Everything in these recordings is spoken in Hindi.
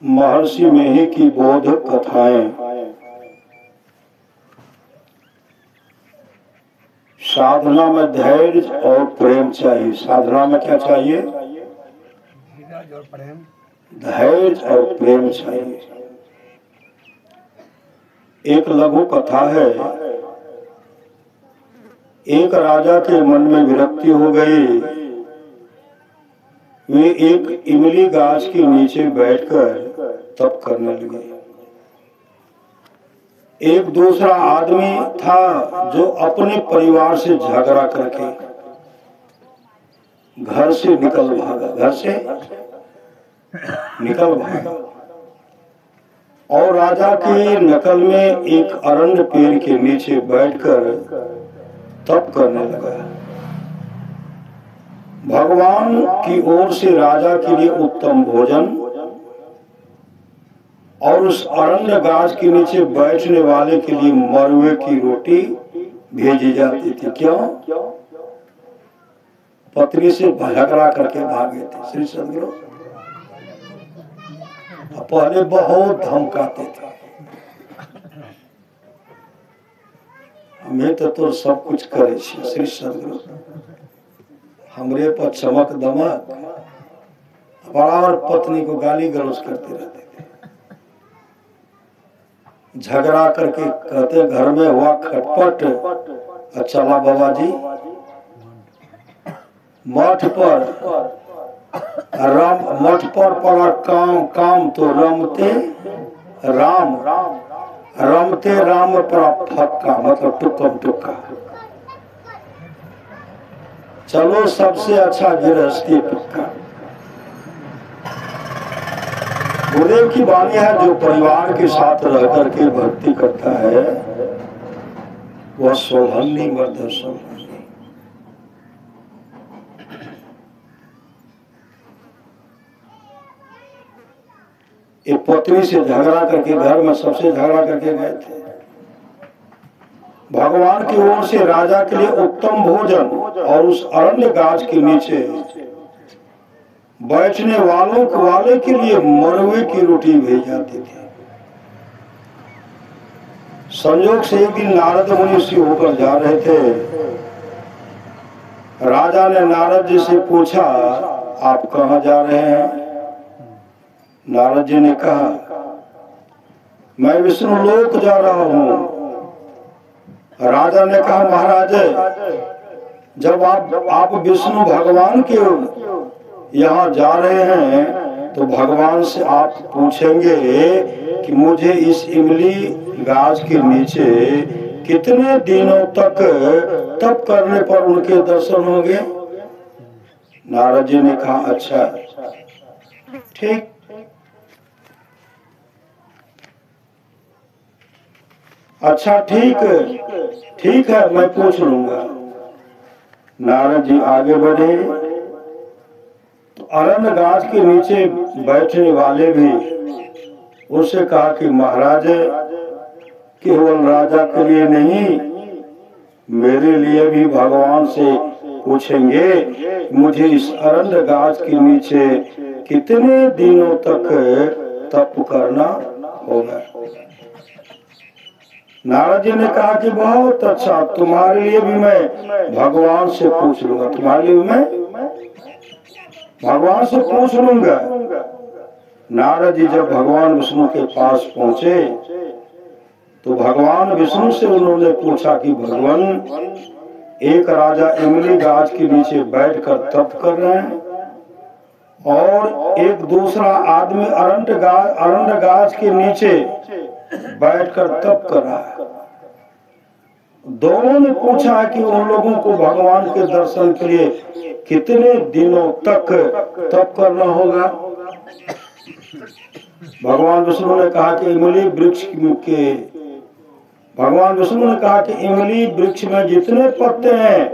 महर्षि मेहि की बोध कथाएं। साधना में धैर्य और प्रेम चाहिए। साधना में क्या चाहिए? धैर्य और प्रेम चाहिए। एक लघु कथा है। एक राजा के मन में विरक्ति हो गई। वे एक इमली गाछ के नीचे बैठकर तप करने लगे। एक दूसरा आदमी था जो अपने परिवार से झगड़ा करके घर से निकल भागा और राजा के नकल में एक अरण्य पेड़ के नीचे बैठकर तप करने लगा। भगवान की ओर से राजा के लिए उत्तम भोजन और उस अरण्य गाछ के नीचे बैठने वाले के लिए मरुए की रोटी भेजी जाती थी। क्यों? पत्नी से झगड़ा करके भागे थे श्री सदगुरु। पहले बहुत धमकाते थे, हमें तो सब कुछ करे श्री सदगुरु, हमरे पर चमक दमक, बराबर पत्नी को गाली गलौज करते रहते थे। झगड़ा करके कहते घर में हुआ खटपट। अच्छा बाबा जी मठ पर पड़ा काम तो रमते राम पड़ा फक्का, मतलब टुक्का। चलो सबसे अच्छा गृहस्थी पक्का। गुरुदेव की वाणी है, जो परिवार के साथ रह करके भक्ति करता है वह सौभाग्य मर्द सौभाग्य। एक पत्नी से झगड़ा करके घर में सबसे झगड़ा करके गए थे। भगवान की ओर से राजा के लिए उत्तम भोजन और उस अरण्य गाछ के नीचे बैठने वाले के लिए मरुए की रोटी भेज जाती थी। संयोग से एक दिन नारद मुनि से होकर जा रहे थे। राजा ने नारद जी से पूछा, आप कहाँ जा रहे हैं? नारद जी ने कहा, मैं विष्णु लोक जा रहा हूँ। राजा ने कहा, महाराज जब आप विष्णु भगवान के यहाँ जा रहे हैं तो भगवान से आप पूछेंगे कि मुझे इस इमली गाछ के नीचे कितने दिनों तक तप करने पर उनके दर्शन होंगे? नारद जी ने कहा, अच्छा ठीक ठीक है मैं पूछ लूंगा। नारद जी आगे बढ़े तो अरण्य गाछ के नीचे बैठने वाले भी उससे कहा कि महाराज केवल राजा के लिए नहीं, मेरे लिए भी भगवान से पूछेंगे मुझे इस अरण्य गाछ के नीचे कितने दिनों तक तप करना होगा। नारद जी ने कहा कि बहुत अच्छा, तुम्हारे लिए भी मैं भगवान से पूछ लूंगा, तुम्हारे लिए मैं भगवान से पूछ लूंगा। नारद जी जब भगवान विष्णु के पास पहुंचे तो भगवान विष्णु से उन्होंने पूछा कि भगवान, एक राजा इमली गाछ के नीचे बैठकर तप कर रहे हैं और एक दूसरा आदमी अरण्य गाछ के नीचे बैठकर तप कर रहा है। दोनों ने पूछा कि उन लोगों को भगवान के दर्शन के लिए कितने दिनों तक तप करना होगा। भगवान विष्णु ने कहा कि इमली वृक्ष में जितने पत्ते हैं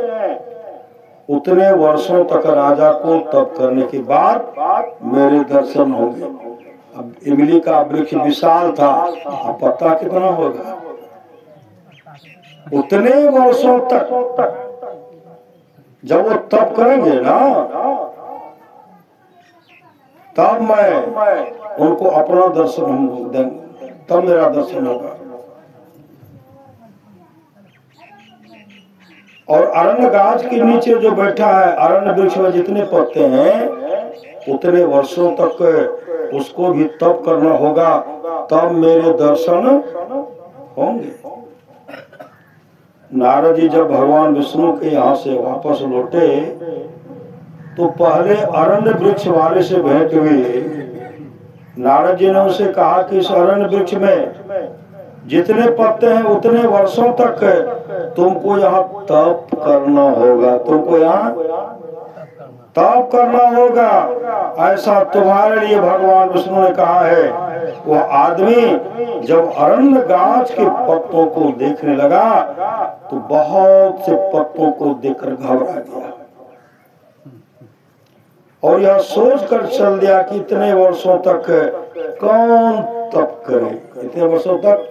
उतने वर्षों तक राजा को तप करने के बाद मेरे दर्शन होंगे। अब इमली का वृक्ष विशाल था, अब पत्ता कितना होगा? उतने वर्षों तक जब वो तप करेंगे ना तब मैं उनको अपना दर्शन देंगे, तब मेरा दर्शन होगा। और अरण्य गाछ के नीचे जो बैठा है, अरण्य वृक्ष में जितने पत्ते हैं उतने वर्षों तक उसको भी तप करना होगा, तब मेरे दर्शन होंगे। नारद जी जब भगवान विष्णु के यहाँ से वापस लौटे तो पहले अरण्य वृक्ष वाले से भेंट हुई। नारद जी ने उसे कहा कि इस अरण्य वृक्ष में जितने पत्ते हैं उतने वर्षों तक तुमको यहाँ तप करना होगा, तुमको यहाँ तप करना होगा। ऐसा तुम्हारे लिए भगवान विष्णु ने कहा है। वह आदमी जब अरण्य गाछ के पत्तों को देखने लगा तो बहुत से पत्तों को देखकर घबरा गया और यह सोच कर चल दिया कि इतने वर्षों तक कौन तप करे, इतने वर्षों तक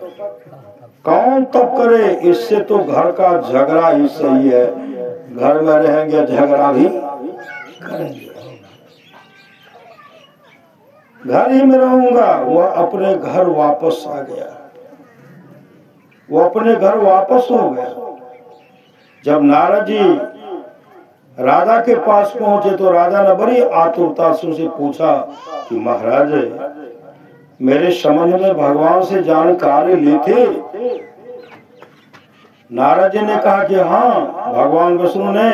कौन तप करे, इससे तो घर का झगड़ा ही सही है, घर में रहेंगे झगड़ा भी करेंगे, घर ही में रहूंगा। वह अपने घर वापस आ गया, वो अपने घर वापस हो गया। जब नारद जी राजा के पास पहुंचे तो राजा ने बड़ी आतुरता से उसे पूछा कि महाराज मेरे संबंध में भगवान से जानकारी ली थी? नारद जी ने कहा कि हाँ, भगवान विष्णु ने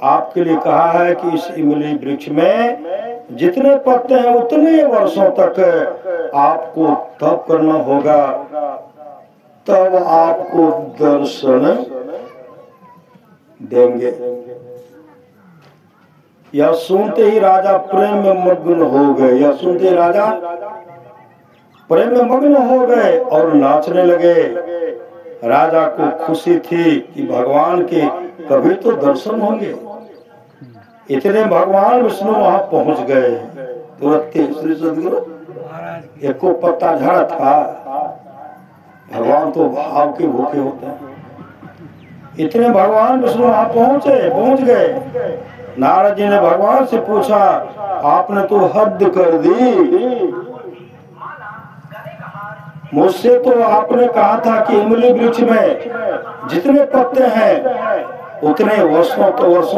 आपके लिए कहा है कि इस इमली वृक्ष में जितने पत्ते हैं उतने वर्षों तक आपको तप करना होगा, तब आपको दर्शन देंगे। यह सुनते ही राजा प्रेम में मग्न हो गए, यह सुनते ही राजा प्रेम में मग्न हो गए और नाचने लगे। राजा को खुशी थी कि भगवान के कभी तो दर्शन होंगे। इतने भगवान विष्णु वहां पहुंच गए, तुरंत श्री सदगुरु एक को पत्ता झड़ा था। भगवान तो भाव के भूखे होते हैं। इतने भगवान विष्णु वहां पहुंच गए। नारद जी ने भगवान से पूछा, आपने तो हद कर दी, मुझसे तो आपने कहा था कि इमली वृक्ष में जितने पत्ते हैं उतने वर्षों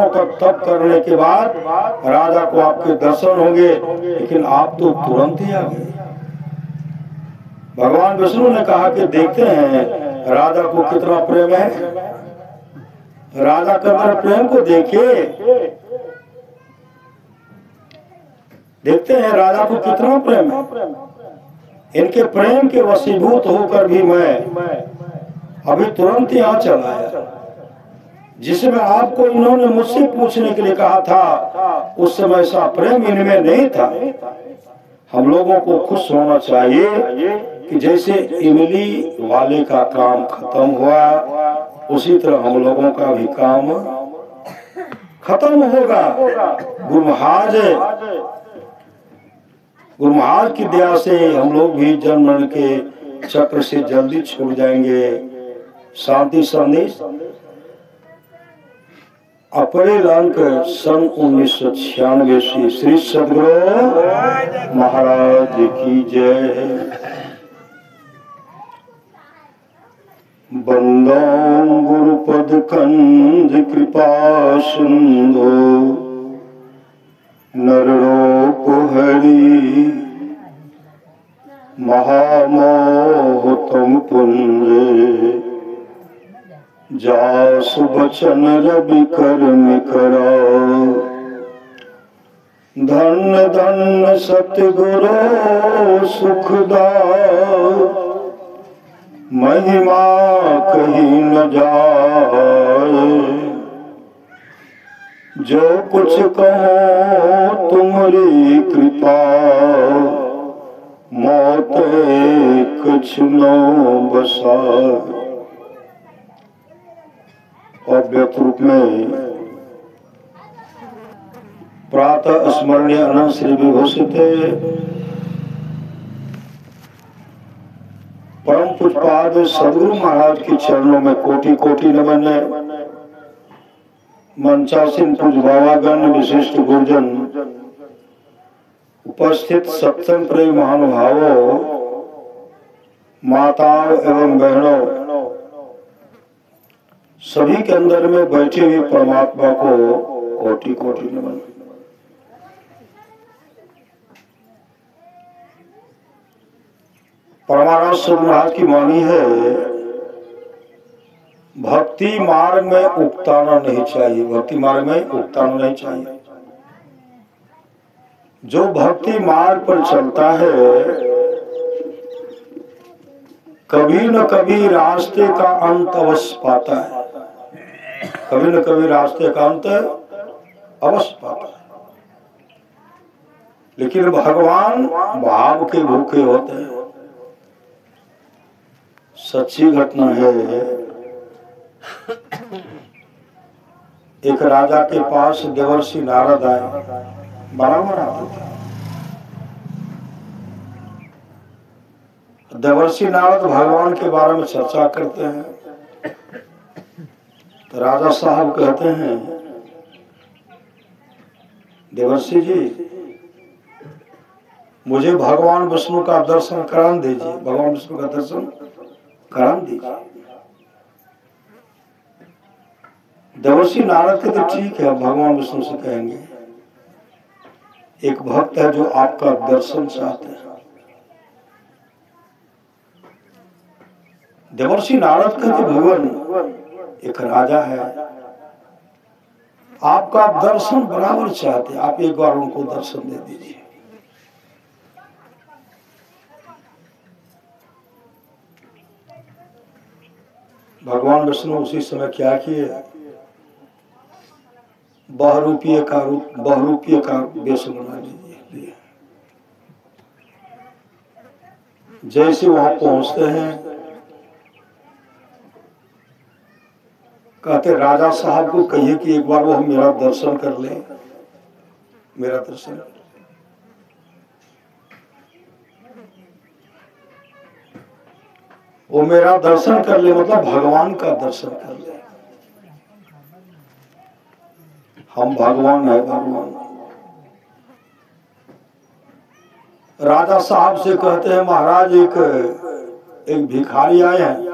तक तप करने के बाद राजा को आपके दर्शन होंगे, लेकिन आप तो तुरंत ही आ गए। भगवान विष्णु ने कहा कि देखते हैं राजा को कितना प्रेम है, राजा के अंदर प्रेम को देखते हैं राजा को कितना प्रेम है। इनके प्रेम के वशीभूत होकर भी मैं अभी तुरंत यहाँ चला आया। जिसमें आपको इन्होंने मुझसे पूछने के लिए कहा था उस समय ऐसा प्रेम इनमें नहीं था। हम लोगों को खुश होना चाहिए कि जैसे इमली वाले का काम खत्म हुआ उसी तरह हम लोगों का भी काम खत्म होगा। गुरु महाराज की दया से हम लोग भी जन्म मरण के चक्र से जल्दी छूट जाएंगे। शांति संदेश अप्रैल अंक सन 1996 से श्री सदगुरु महाराज की जय। बंदो गुरुपद कंज कृपा सिंधु नररूप हरि महामोह तुम पुंज जासु बचन रवि कर्म कराओ। धन धन सतगुरु सुखदाओ महिमा कहीं न जाए। जो कुछ कहो तुम्हारी कृपा मौत कुछ न बसाए। अव्यक्त रूप में प्रातः स्मरणीय अनंत श्री विभूषित परम पूज्यपाद सदगुरु महाराज के चरणों में कोटि कोटि नमन है। मंचासीन पूज्य बाबागण विशिष्ट गुरुजन उपस्थित सत्संग प्रेमी महानुभावों, माताओं एवं बहनों, सभी के अंदर में बैठे हुए परमात्मा को कोटि कोटि नमन। परमाराज सूर्य महाराज की वाणी है, भक्ति मार्ग में उकताना नहीं चाहिए, भक्ति मार्ग में उकताना नहीं चाहिए। जो भक्ति मार्ग पर चलता है कभी न कभी रास्ते का अंत अवश्य पाता है, कभी न कभी रास्ते का अंत अवश्य पाता है। लेकिन भगवान भाव के भूखे होते हैं। सच्ची घटना है, एक राजा के पास देवर्षि नारद आए, बराबर आते थे। देवर्षि नारद भगवान के बारे में चर्चा करते हैं तो राजा साहब कहते हैं, देवर्षि जी मुझे भगवान विष्णु का दर्शन करा दीजिए, भगवान विष्णु का दर्शन करा दीजिए। देवर्षि नारद कहते ठीक है, भगवान विष्णु से कहेंगे। एक भक्त है जो आपका दर्शन चाहते हैं। देवर्षि नारद कहते भगवान एक राजा है, आपका दर्शन बराबर चाहते, आप एक बार उनको दर्शन दे दीजिए। भगवान विष्णु उसी समय क्या किए, बहुरूपीय का वेश बना लीजिए। जैसे वहां पहुंचते हैं कहते राजा साहब को कहिए कि एक बार वो मेरा दर्शन कर ले, मेरा दर्शन। वो मेरा दर्शन कर ले मतलब भगवान का दर्शन कर ले। हम भगवान है, भगवान। राजा साहब से कहते हैं महाराज एक भिखारी आए हैं,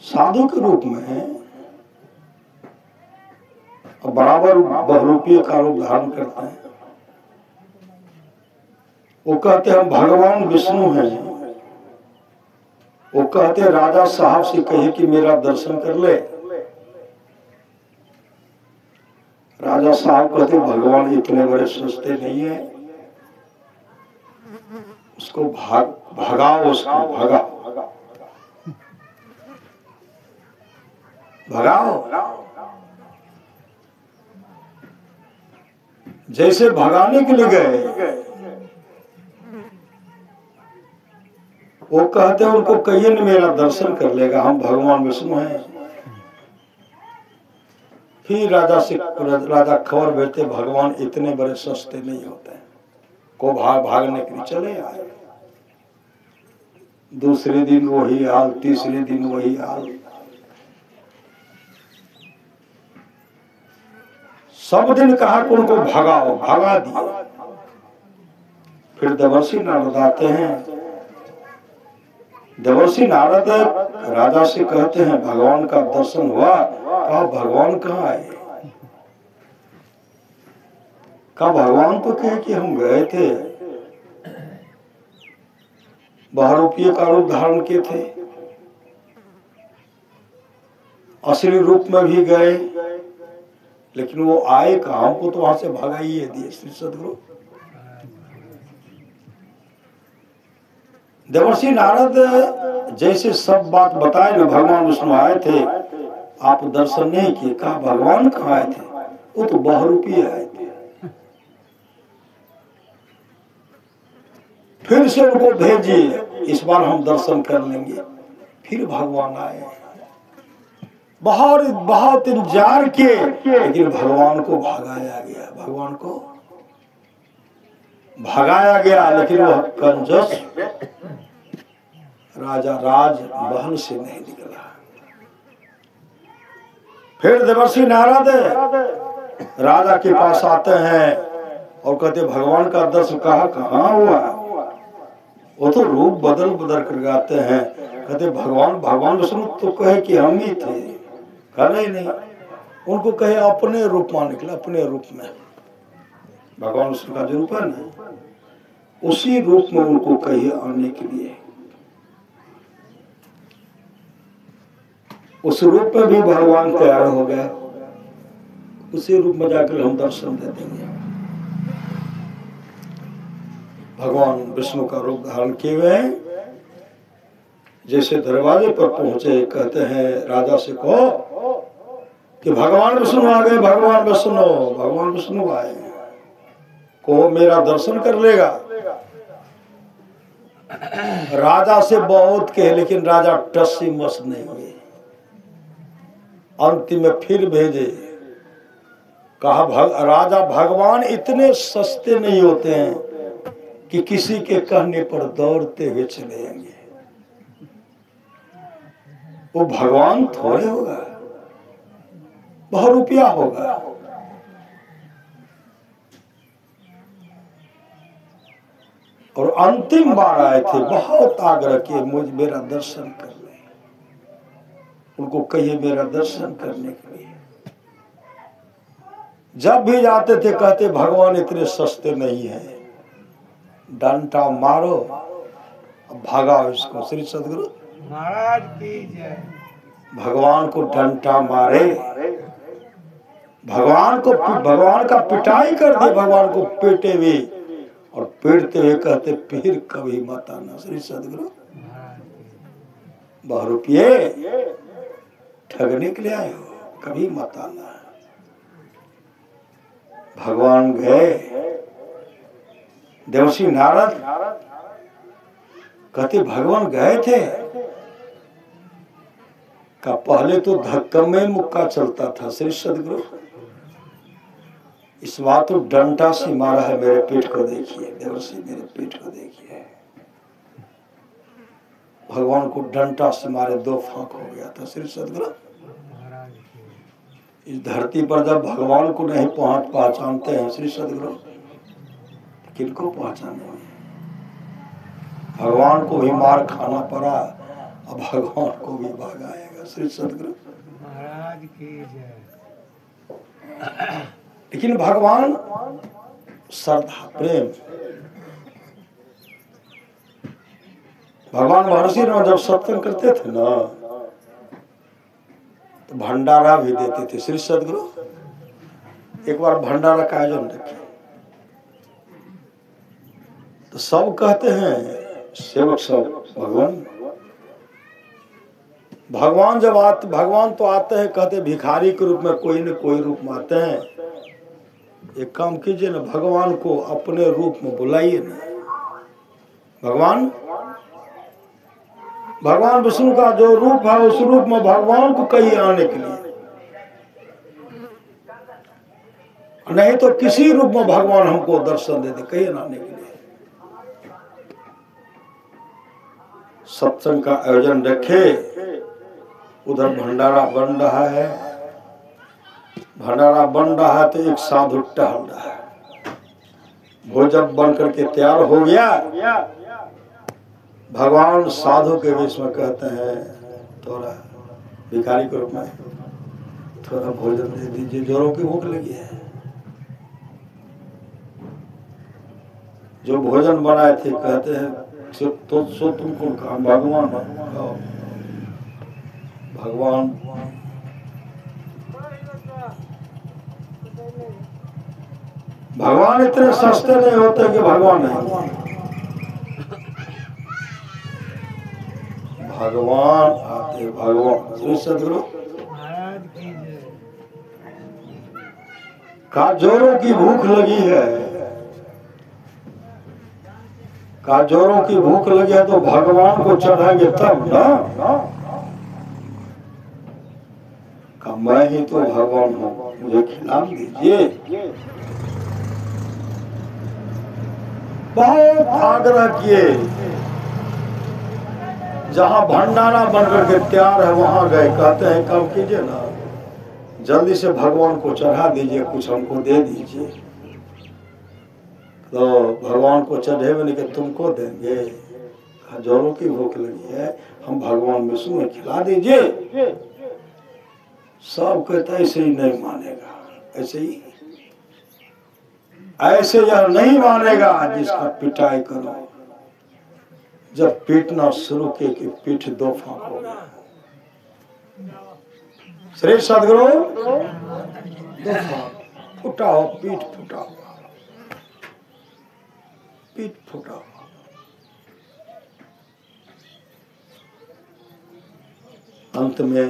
साधु के रूप में है, बराबर बहुरूपीय का रूप धारण करते हैं। वो कहते हैं हम भगवान विष्णु हैं। वो कहते राजा साहब से कहे कि मेरा दर्शन कर ले। राजा साहब कहते भगवान इतने बड़े सस्ते नहीं है, उसको भगाओ, उसको भगाओ। जैसे भगाने के लिए गए वो कहते हैं उनको कहिए न मेरा दर्शन कर लेगा, हम भगवान विष्णु हैं। फिर राजा खबर भेजते भगवान इतने बड़े सस्ते नहीं होते हैं, को भागने के लिए चले आए। दूसरे दिन वही हाल, तीसरे दिन वही हाल। सब दिन कहा कि उनको भगाओ, भगा दिया। फिर देवर्षि नारद आते हैं। देवर्षि नारद राजा से कहते हैं भगवान का दर्शन हुआ? कहा भगवान कहाँ आए? कहा भगवान तो कहे कि हम गए थे, बहुरूपीय का रूप धारण किए थे, असली रूप में भी गए, लेकिन वो आए कहाँ? हमको तो वहां से भगाइए दिए श्री सदगुरु। देवर्षि नारद जैसे सब बात बताए ना, भगवान विष्णु आए थे, आप दर्शन नहीं किए। कहा भगवान कहाँ आए थे? वो तो बहुरूपीय आए थे। फिर से उनको भेजिए, इस बार हम दर्शन कर लेंगे। फिर भगवान आए, बहुत इंतजार किए, लेकिन भगवान को भगाया गया। भगवान को भगाया गया, लेकिन वह कंजूस राजा राज महल से नहीं निकला। फिर देवर्षि नारद राजा के पास आते हैं, और कहते भगवान का दर्शन कहाँ हुआ, वो तो रूप बदल बदल कर गाते हैं। कहते भगवान विष्णु तो कहे कि हम ही थे, कहा नहीं, उनको कहे अपने रूप में निकले, अपने रूप में भगवान विष्णु का जो रूप है ना, उसी रूप में उनको कहिए आने के लिए। उस रूप में भी भगवान तैयार हो गए, उसी रूप में जाकर हम दर्शन दे देंगे। भगवान विष्णु का रूप धारण किए हुए हैं। जैसे दरवाजे पर पहुंचे, कहते हैं राजा से कहो कि भगवान विष्णु आ गए, भगवान विष्णु आए, को मेरा दर्शन कर लेगा। राजा से बहुत कहे, लेकिन राजा टस्सी मस नहीं हुए। अंतिम में फिर भेजे, कहा राजा भगवान इतने सस्ते नहीं होते हैं कि किसी के कहने पर दौड़ते हुए चले जाएंगे। वो भगवान थोड़े होगा, बहुत रुपया होगा। और अंतिम बार आए थे, बहुत आग्रह किए मेरा दर्शन कर ले, उनको कहिए मेरा दर्शन करने के लिए। जब भी जाते थे कहते भगवान इतने सस्ते नहीं है, डंडा मारो भगाओ इसको। श्री सदगुरु महाराज की जय। भगवान को डंडा मारे, भगवान का पिटाई कर दे, भगवान को पीटे हुए, और पीटते हुए कहते फिर कभी मत आना। श्री सदगुरु 12 रुपये ठगने के लिए आए हो, कभी मत आना। भगवान गए, देवर्षि नारद कहते भगवान गए थे, का पहले तो धक्का में मुक्का चलता था। श्री सदगुरु इस बात तो डंडा से मारा है, मेरे पेट को देखिए देवर्षि, मेरे पेट को देखिए। भगवान को डंडा से मारे 2 फांक हो गया था। श्री सदगुरु इस धरती पर जब भगवान को नहीं पहचानते हैं श्री सदगुरु, किनको पहचाने? भगवान को भी मार खाना पड़ा, अब भगवान को भी भगाएगा। श्री सदगुरु महाराज की जय। लेकिन भगवान श्रद्धा प्रेम, भगवान महर्षि राम जब सत्संग करते थे ना, तो भंडारा भी देते थे। श्री सदगुरु एक बार भंडारा का आयोजन रखे, तो सब कहते हैं सेवक सब भगवान जब आते, भगवान तो आते हैं कहते भिखारी के रूप में, कोई न कोई रूप में आते हैं। एक काम कीजिए ना, भगवान को अपने रूप में बुलाइए ना। भगवान विष्णु का जो रूप है उस रूप में भगवान को कहिए आने के लिए, नहीं तो किसी रूप में भगवान हमको दर्शन दे दे, कहिए ना आने के लिए। सत्संग का आयोजन रखे, उधर भंडारा बन रहा है, भंडारा बन रहा है तो एक साधु टहल रहा है। भोजन बन करके तैयार हो गया, भगवान साधु के बीच में कहते हैं थोड़ा भिखारी के रूप में थोड़ा भोजन दे दीजिए, जोरों की भूख लगी है। जो भोजन बनाए थे कहते हैं तो सो तुमको कहा भगवान इतने सस्ते नहीं होते कि भगवान नहीं, भगवान आते भगवान। श्री सदगुरु काजोरों की भूख लगी है, काजोरों की भूख लगी है तो भगवान को चढ़ाएंगे तब ना। का मैं ही तो भगवान हूँ, मुझे खिला दीजिए। बहुत आग्रह किए, जहाँ भंडारा बनकर के तैयार है वहां गए, कहते हैं काम कीजिए ना, जल्दी से भगवान को चढ़ा दीजिए, कुछ हमको दे दीजिए। तो भगवान को चढ़े नहीं कि तुमको देंगे, जोरों की भूख लगी है, हम भगवान विष्णु में खिला दीजिए। सब कहते ऐसे ही नहीं मानेगा, ऐसे ही ऐसे यह नहीं मानेगा जिसका पिटाई करो। जब पीटना शुरू किए कि पीठ दो फांक हो गया। श्री सदगुरु दो फांक फूटा हो, पीठ फूटा हुआ, पीठ फूटा हुआ। अंत में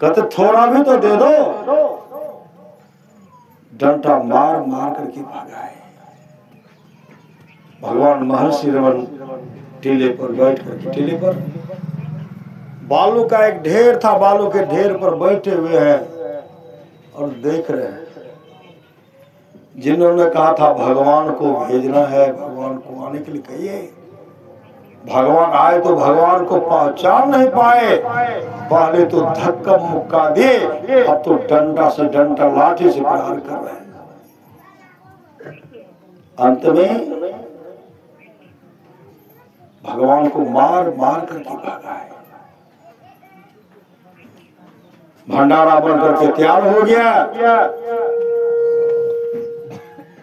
कहते थोड़ा भी तो दे दो, डंडा मार मार करके भगाए। भगवान महर्षि रमन टीले पर बैठ करके, टीले पर बालू का एक ढेर था, बालू के ढेर पर बैठे हुए हैं और देख रहे हैं। जिन्होंने कहा था भगवान को भेजना है, भगवान को आने के लिए कहिए, भगवान आए तो भगवान को पहचान नहीं पाए। पहले तो धक्का मुक्का दिए, अब तो डंडा से डंडा लाठी से प्रहार कर रहे हैं। अंत में भगवान को मार मार करके भगाए। भंडारा बनकर के तैयार हो गया,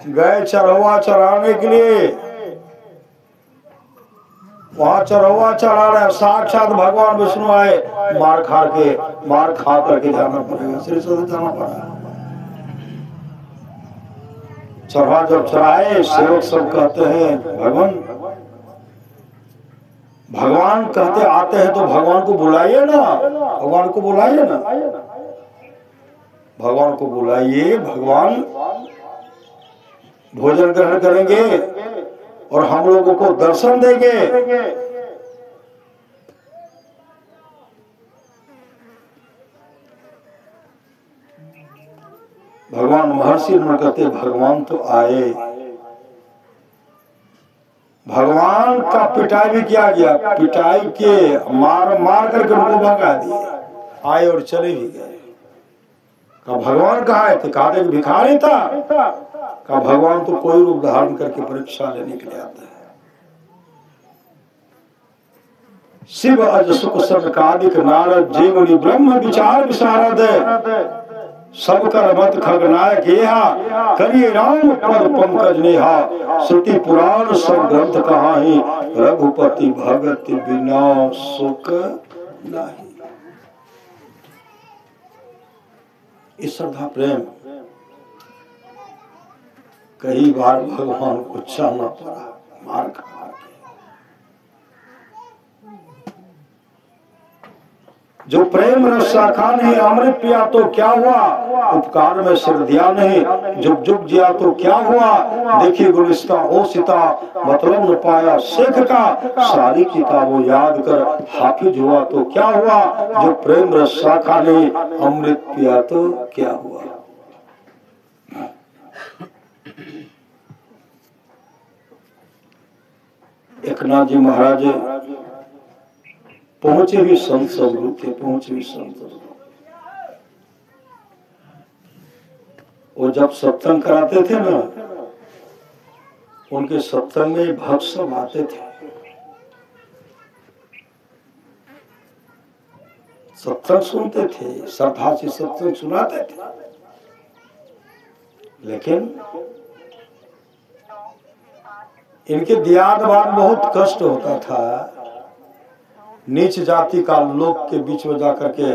गए चरवा चराने के लिए। वहां चरवा चरा रहे, साक्षात भगवान विष्णु आए। मार खा करके जाना पड़ेगा, श्री सदन जाना पड़ा। चरवा जब चराए, सेवक सब कहते हैं भगवान कहते आते हैं तो भगवान को बुलाइए ना, भगवान को बुलाइए ना, भगवान को बुलाइए। भगवान भोजन ग्रहण करेंगे और हम लोगों को दर्शन देंगे। भगवान महर्षि रमन कहते भगवान तो आए, भगवान का पिटाई भी किया गया, पिटाई के मार मार करके उनको भगा दिए। आए और चले भी गए। कहा भगवान कहाँ थे? कहा थे भिखारी था। कहा भगवान तो कोई रूप धारण करके परीक्षा लेने के लिए आता है। शिव अज सुख सनकादिक नारद जीवनी ब्रह्म विचार विशारद सब कर मत खगनायक येहा करिए राम पद पंकज नेहा श्रुति पुराण सब ग्रंथ कहाही रघुपति भगत बिना सुख नहीं। इस श्रद्धा प्रेम कई बार भगवान को चाहना पड़ा, मार खा के। जो प्रेम रस शाखा नहीं अमृत पिया तो क्या हुआ, उपकार में सिर दिया नहीं जुग जुग जिया तो क्या हुआ। देखी गुलिस्ता ओ सीता मतलब न पाया शेख का, सारी किताबों याद कर हाफिज हुआ तो क्या हुआ। जो प्रेम रस शाखा नहीं अमृत पिया तो क्या हुआ। एकनाथ जी महाराज पहुंचे भी संत सदगुरु थे, पहुंचे भी संत सदगुरु। वो जब सत्संग कराते थे ना, उनके सत्संग में भक्त सब आते थे, सत्संग सुनते थे, श्रद्धा से सत्संग सुनाते थे। लेकिन इनके दियाद बाद बहुत कष्ट होता था। नीच जाति का लोग के बीच में जाकर के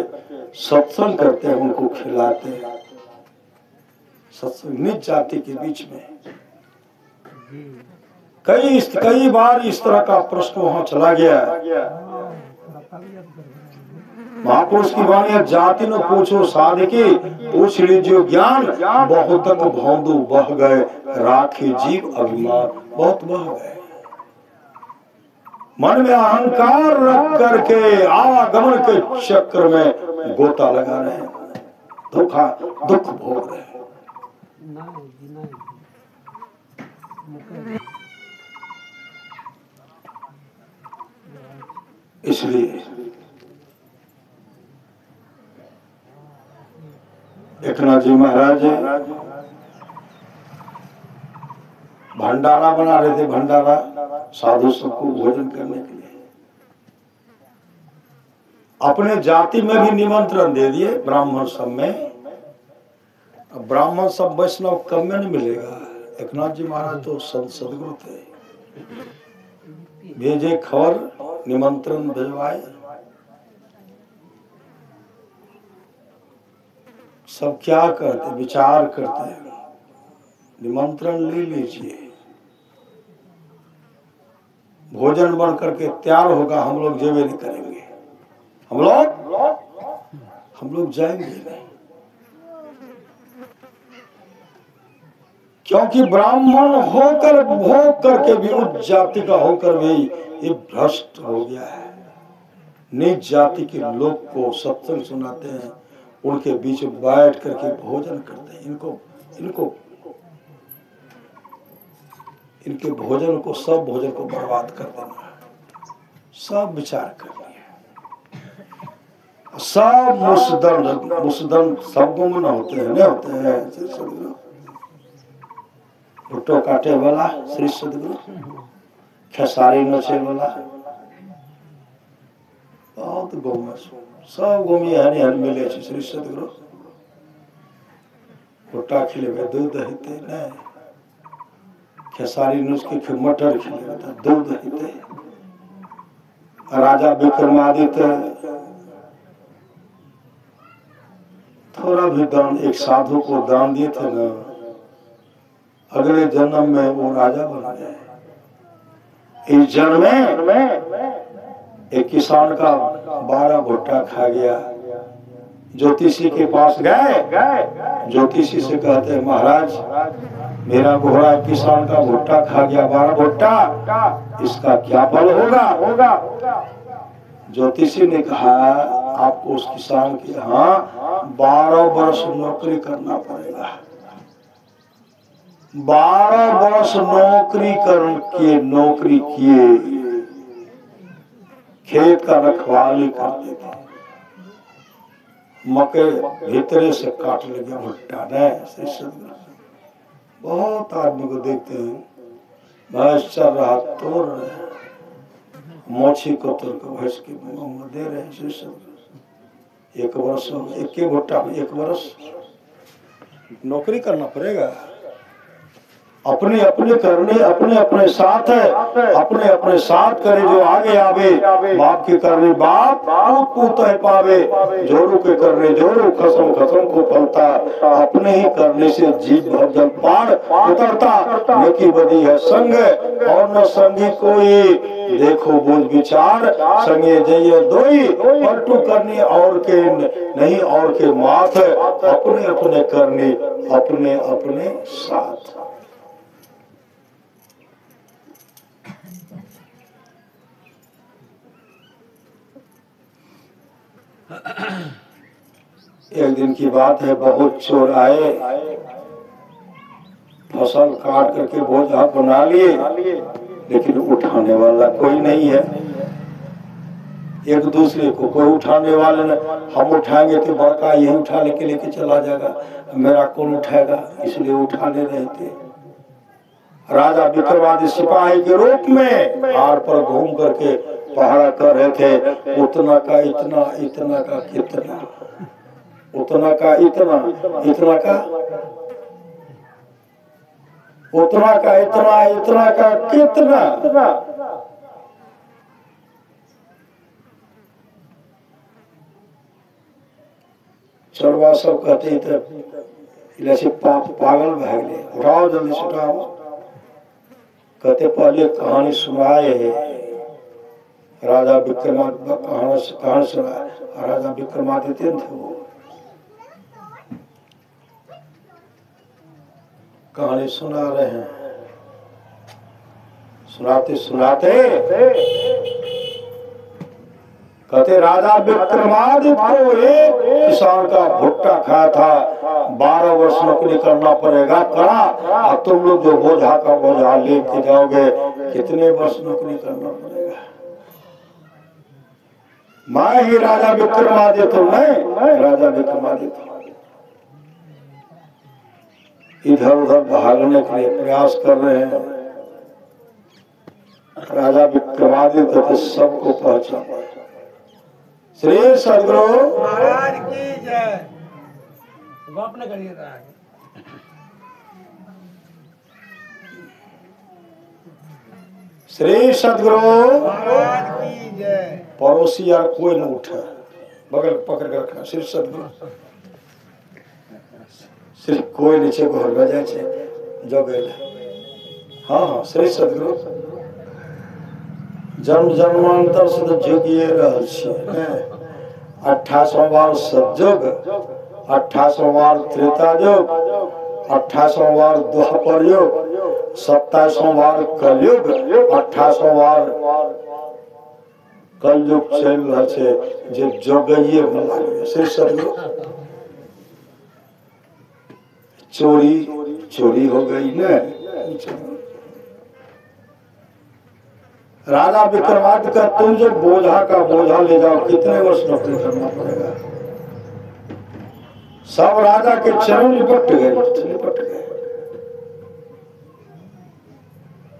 सत्संग करते हैं, उनको खिलाते हैं। सत्संग नीच जाति के बीच में कई बार इस तरह का प्रश्न वहां चला गया। महापुरुष की वाणी जाति न पूछो साधकी पूछ लीजिए ज्ञान, बहुत तक भौंदू बह गए राखे जीव अभिमान। बहुत बह गए, मन में अहंकार रख करके आवागमन के चक्र में गोता लगा रहे हैं, दुख भोग रहे हैं। इसलिए एकनाथ जी महाराज भंडारा बना रहे थे, भंडारा साधु सबको भोजन करने के लिए। अपने जाति में भी निमंत्रण दे दिए, ब्राह्मण सब में। अब ब्राह्मण सब वैष्णव कम में नहीं मिलेगा। एकनाथ जी महाराज तो सदगुरु थे, भेजे खबर, निमंत्रण भिजवाए। सब क्या करते, विचार करते हैं, निमंत्रण ले लीजिए, भोजन बन करके तैयार होगा, हम लोग जेबे नहीं करेंगे, हम लोग जाएंगे नहीं। क्योंकि ब्राह्मण होकर भोग करके भी, उच्च जाति का होकर भी ये भ्रष्ट हो गया है। नीच जाति के लोग को सत्संग सुनाते हैं, उनके बीच बैठ करके भोजन करते हैं। इनके भोजन को, सब भोजन को बर्बाद कर देना है। सब विचार कर लिया, सब मुसदन सब गुम न होते हैं, नहीं होते हैं। भुट्टो काटे वाला श्री सदगुरु, खेसारी नोचे वाला, बहुत गोम, सब गोमी हनी हन मिले श्री सदगुरु। भुट्टा खिलेबे दूध हिते नहीं, खेसारी नोच के मटर खिलेबे तो दूध हिते। राजा विक्रमादित्य थोड़ा भी दान एक साधु को दान दिए थे ना, अगले जन्म में वो राजा बन गए। इस जन्म में एक किसान का 12 भुट्टा खा गया। ज्योतिषी के पास गए, ज्योतिषी से कहते हैं, महाराज मेरा घोड़ा किसान का भुट्टा खा गया, 12 भुट्टा, इसका क्या फल होगा? ज्योतिषी ने कहा, आपको उस किसान की 12 वर्ष नौकरी करना पड़ेगा। 12 वर्ष नौकरी किए, खेत का रखवाली करते थे, मकई भीतरे से काट लगे भुट्टा ने। बहुत आदमी को देखते हैं, भैंस चल रहा, तोड़ रहे हैं, मोची को तोड़ कर भैंस के मुंह में दे रहे हैं। 1 वर्ष, एक भुट्टा में 1 वर्ष नौकरी करना पड़ेगा। अपने अपने करने, अपने अपने साथ है, अपने अपने साथ करे जो आगे आवे। बाप के करने बाप, पूत है पावे, जोरू के करने जोरू, खसम खसम को फलता। अपने ही करने से जीव भर जल पार उतरता। नेकी बदी है संग और न संगी कोई, देखो बुझ विचार संगे जइए दोई। पलटू करनी और के नहीं, और के माथ, अपने अपने करने, अपने अपने साथ। एक दिन की बात है, बहुत चोर आए, फसल काट करके बोझा बना लिए, लेकिन उठाने वाला कोई नहीं है। एक दूसरे को कोई उठाने वाले ने, हम उठाएंगे तो बड़का यही उठा लेके चला जाएगा, मेरा कौन उठाएगा, इसलिए उठा ले रहे थे। राजा विक्रमादित्य सिपाही के रूप में आर पर घूम करके पहरा कर रहे थे। उतना का इतना, इतना का कितना, उतना का इतना, इतना का उतना का इतना, इतना का कितना। चरवा सब कहते थे पागल भाग ले, उठाओ जल्दी से उठाओ। कहते पहले कहानी सुनाए है, राजा विक्रमादित्य कहानी सुनाए, राजा विक्रमादित्य थे वो। कहानी सुना रहे हैं, सुनाते सुनाते कहते राजा विक्रमादित्य को एक किसान का भुट्टा खाया था, 12 वर्ष नौकरी करना पड़ेगा, करा। अब तुम लोग जो बोझा का बोझा लेके जाओगे, कितने वर्ष नौकरी करना पड़ेगा? मैं ही राजा विक्रमादित्य हूं, मैं राजा विक्रमादित्य। इधर उधर भागने के लिए प्रयास कर रहे हैं। राजा विक्रमादित्य तो सबको पहचान। श्री सदगुरु महाराज की जय। गप न करिए राज। श्री सदगुरु महाराज की जय। पड़ोसी यार कोई न उठा, बगल पकड़ के रखना। श्री सदगुरु सिर्फ कोई नीचे घर में जाए जो गए। हाँ हाँ श्री सदगुरु जन्म जन्मांतर से तो जुगिए रहल छियै। 28वां बार सतयुग, 28वां बार त्रेता युग, 28वां बार द्वापर युग, 27वां बार कलयुग, 28वां बार कलयुग चल रहा है जे जोगइए में लागे। श्री सदगुरु चोरी हो गई न। राजा विक्रमादित्य का तुम जो बोझा का बोझा ले जाओ, कितने वर्ष नौकरी करना पड़ेगा। सब राजा के चरण लिपट गए।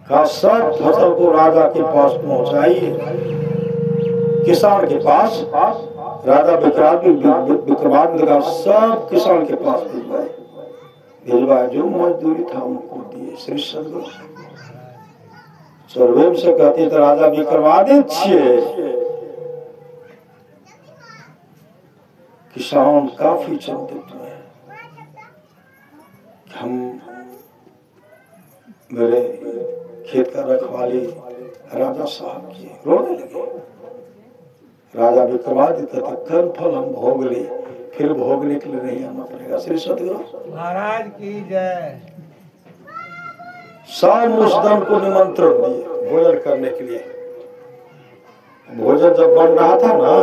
का सब फसल को राजा के पास पहुंचाइए। किसान के पास राजा विक्रमादित्य का सब किसान के पास भिजवाए, जो मजदूरी था उनको दिए। श्री सदगुरु सर्वेम से कहते तो राजा विक्रमादित्य किसान काफी चिंतित हुए। हम मेरे खेत का रखवाली राजा साहब की रोने लगे। राजा विक्रमादित्य तो कर्म फल हम भोग ले, फिर भोगने के लिए नहीं आना पड़ेगा। श्री सदगुरु महाराज की जय। सब मुसदन को निमंत्रण दिए भोजन करने के लिए। भोजन जब बन रहा था ना,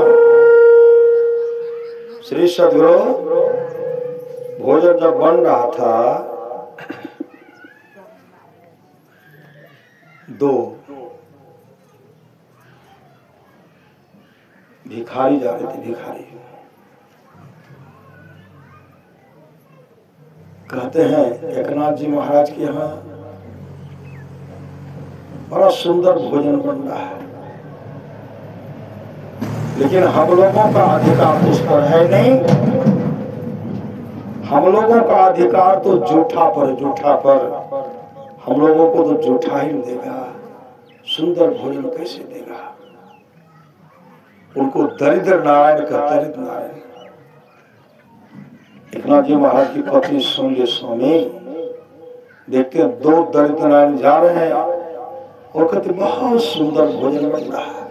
श्री सदगुरु भोजन जब बन रहा था, दो भिखारी जा रहे थे। भिखारी कहते हैं एकनाथ जी महाराज के यहाँ बड़ा सुंदर भोजन बन रहा है, लेकिन हम लोगों का अधिकार तो उस पर है नहीं। हम लोगों का अधिकार तो जूठा पर हम लोगों को तो जूठा ही देगा, सुंदर भोजन कैसे देगा। उनको दरिद्र नारायण का दरिद्र नारायण। एकनाथ जी महाराज की पत्नी सुन ले, स्वामी देखते हैं दो दरिद्र नारायण जा रहे हैं और कहते बहुत सुंदर भोजन बन रहा है,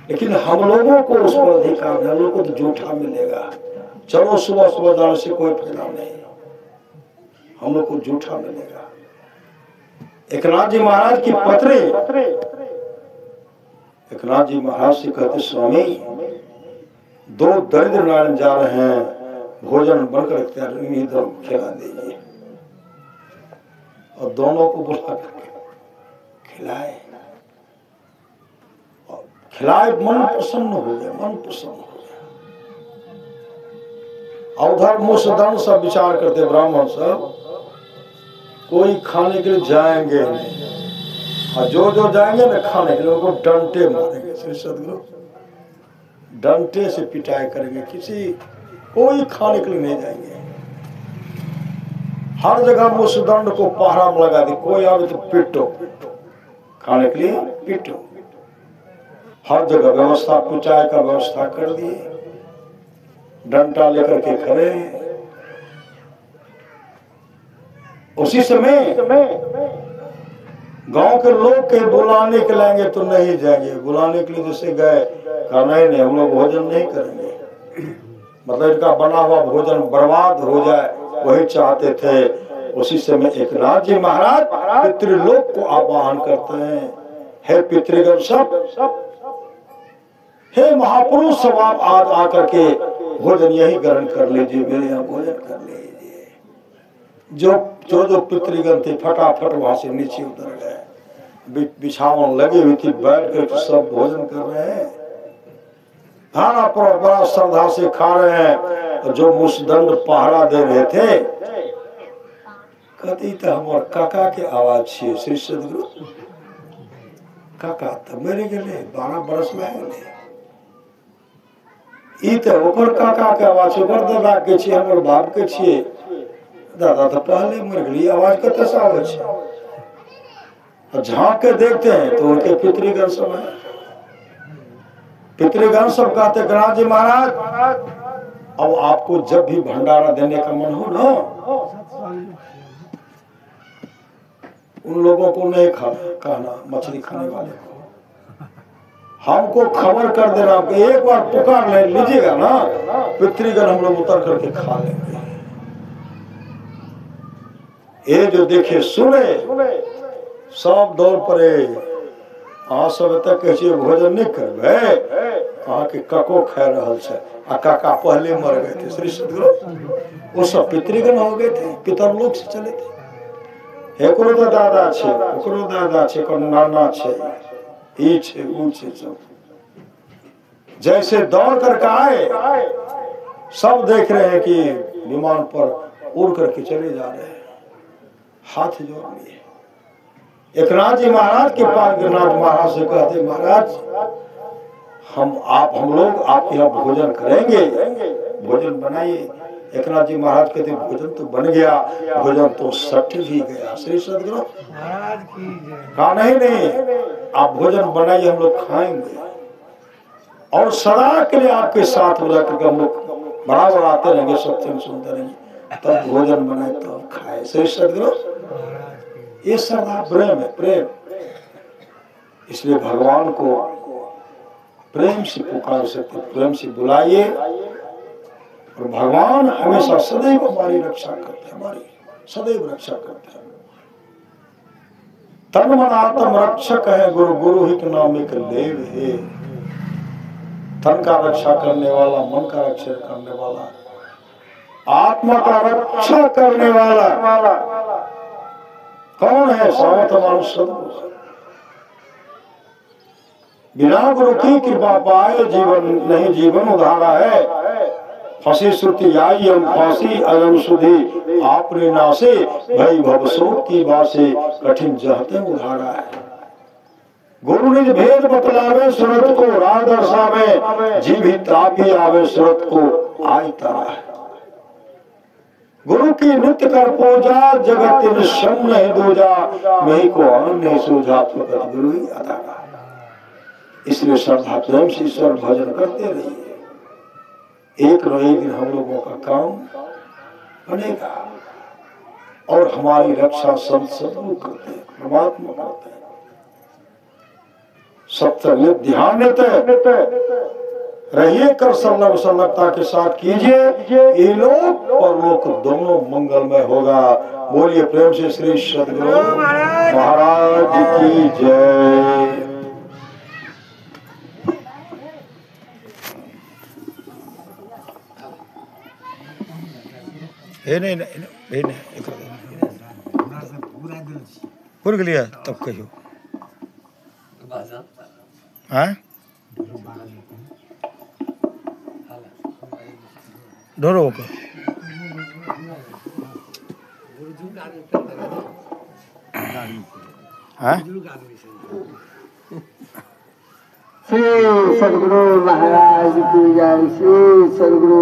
लेकिन हम लोगों को उस पर अधिकार है, हम लोगों को तो जूठा मिलेगा। चलो सुबह सुबह जाने से कोई फायदा नहीं, हम लोग को जूठा मिलेगा। एकनाथ जी महाराज की पत्नी एकनाथ जी महाराज से कहते स्वामी दो दरिद्र नारायण जा रहे हैं, भोजन बनकर तैयार खिला दीजिए। और दोनों को बुला करके खिलाए, मन प्रसन्न हो गया, मन प्रसन्न हो गया। और उधर मुसदन सब विचार करते ब्राह्मण सब, कोई खाने के लिए जाएंगे नहीं, और जो जो जाएंगे ना खाने के लिए उनको डंटे मारेंगे। श्री सदगुरु डंटे से पिटाई करेंगे, कोई खाने के लिए नहीं जाएंगे। हर जगह मुसदंड को पहरा में लगा दी, कोई आवे तो पिटो, खाने के लिए पिटो। हर जगह व्यवस्था, पिटाई का व्यवस्था कर दिए, डंटा लेकर के खड़े। उसी समय गांव के लोग के बुलाने के लाएंगे तो नहीं जाएंगे, बुलाने के लिए जैसे गए, कहा नहीं हम लोग भोजन नहीं करेंगे, मतलब इनका बना हुआ भोजन बर्बाद हो जाए, वही चाहते थे। उसी समय एकनाथ जी महाराज पितृलोक को आवाहन करते हैं, हे पितृगण सब, हे महापुरुष सब, आप आज आकर के भोजन यही ग्रहण कर लीजिए, मेरे यहाँ भोजन कर लीजिए। जो पितृगण थे फटाफट वहां से नीचे उतर गए, बिछावन लगी हुई थी, बैठ कर सब भोजन कर रहे हैं, खाना पर बड़ा श्रद्धा से खा रहे हैं। जो मुसदंड पहरा दे रहे थे कहती तो हमार काका के आवाज छे श्री सदगुरु। काका तो मर गए 12 बरस में गए। ई तो ओकर काका के आवाज छे, ओकर दादा के छे, हमर बाप के छे। दादा तो पहले मर गई, आवाज कत से आवे छे। झांक के देखते हैं तो उनके पितृगण सब है। पितृगण सब कहते गणनाथ जी महाराज अब आपको जब भी भंडारा देने का मन हो ना, उन लोगों को नहीं कहना मछली खाने वाले को, हमको खबर कर देना। एक बार पुकार ले लीजिएगा ना, पितृगण हम लोग उतर करके खा लेंगे। ये जो देखे सुने सब दौड़ पड़े। अहाँ सब तक भोजन नहीं करबे, अहाँ के कको खा रहल छे। आ काका पहले मर गए थे श्री सदगुरु, वो सब पितृगण हो गए थे, पितरलोक से चले थे। एकरो तो दादा छे, ओकरो दादा छे, को नाना छे, ई छे, ऊ छे, सब जैसे दौड़ करके आए। सब देख रहे हैं कि विमान पर उड़ करके चले जा रहे हैं। हाथ जोड़ लिए। एकनाथ जी महाराज के पास गिरनाथ महाराज से कहते महाराज हम लोग आपके यहाँ भोजन करेंगे, भोजन बनाइए। एकनाथ जी महाराज कहते भोजन तो बन गया, भोजन तो सट भी गया। श्री सदगुरु महाराज की कहा नहीं आप भोजन बनाइए, हम लोग खाएंगे और सदा के लिए आपके साथ हो जाकर हम लोग बराबर आते रहेंगे, सत्संग सुनते रहेंगे, तब भोजन बनाए तब खाए। श्री सदगुरु ये सदा प्रेम है, प्रेम। इसलिए भगवान को प्रेम से पुकार सकते, प्रेम से बुलाइए और भगवान हमेशा सदैव हमारी रक्षा करते हैं, हमारी सदैव रक्षा करते हैं। तन मन आत्म रक्षक है गुरु, गुरु ही के नाम एक देव है। तन का रक्षा करने वाला, मन का रक्षा करने वाला, आत्मा का रक्षा करने वाला कौन है? सावधान सदगुरु। बिना गुरु की कृपा पाए जीवन नहीं, जीवन उधारा है। फंसी श्रुति आई हम फांसी अयम सुधी, आपने नासे भई भवशोक की बासे, कठिन जहते उधारा है। गुरु निज भेद बतलावे सुरत को, राह दर्शावे जीव तापी आवे सुरत को आई तारा है। गुरु की नित्य कर पूजा, जगत निशम नहीं दूजा, मैं को अन्य सूझा फुकत गुरु ही अधारा। इसलिए श्रद्धा प्रेम से ईश्वर भजन करते रहिए। एक न एक दिन हम लोगों का काम बनेगा और हमारी रक्षा संत सदगुरु करते हैं, परमात्मा करते हैं। सत्य में ध्यान देते रहिए, कर संलग्नता के साथ कीजिए, ये लोक परलोक दोनों मंगलमय होगा। बोलिए प्रेम से श्री सदगुरु महाराज की जय। नहीं पूर गलिया तब कहियो हाँ ढोरो को हाँ श्री सदगुरु महाराज की जय। श्री सदगुरु